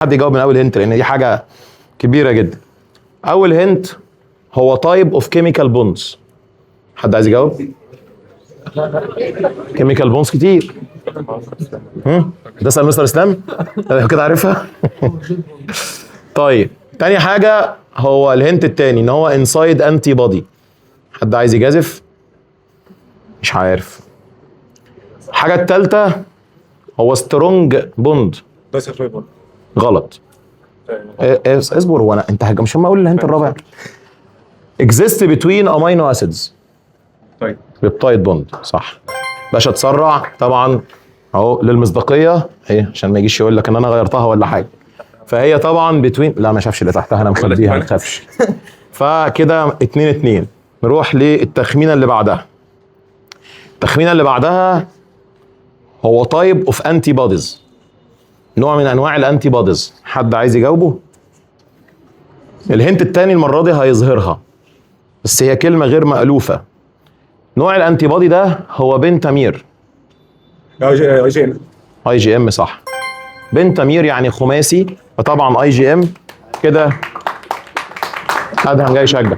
حد يجاوب من اول هنت لان دي حاجه كبيره جدا. اول هنت هو تايب اوف كيميكال بونز. حد عايز يجاوب؟ كيميكال بونز كتير. ده اسال مستر اسلام كده عارفها. طيب تاني حاجه هو الهنت التاني ان هو انسايد انتي بودي. حد عايز يجازف؟ مش عارف. الحاجه التالته هو سترونج بوند. غلط. اصبر. هو انت مش هم اقول الهنت الرابع exist between amino acids. طيب بيبتايد بوند صح. باشا تسرع طبعا اهو للمصداقيه اهي عشان ما يجيش يقول لك ان انا غيرتها ولا حاجه. فهي طبعا بتوين. لا ما شافش اللي تحتها انا مخبيها ما تخافش. فكده 2-2. نروح للتخمينه اللي بعدها. التخمينه اللي بعدها هو تايب اوف انتي بوديز. نوع من انواع الانتي بوديز. حد عايز يجاوبه؟ الهنت التاني المره دي هيظهرها بس هي كلمه غير مألوفه. نوع الانتي بودي ده هو بنتامير. اي جي ام صح. بنتامير يعني خماسي فطبعا اي جي ام. كده ادهم جاي يشجع.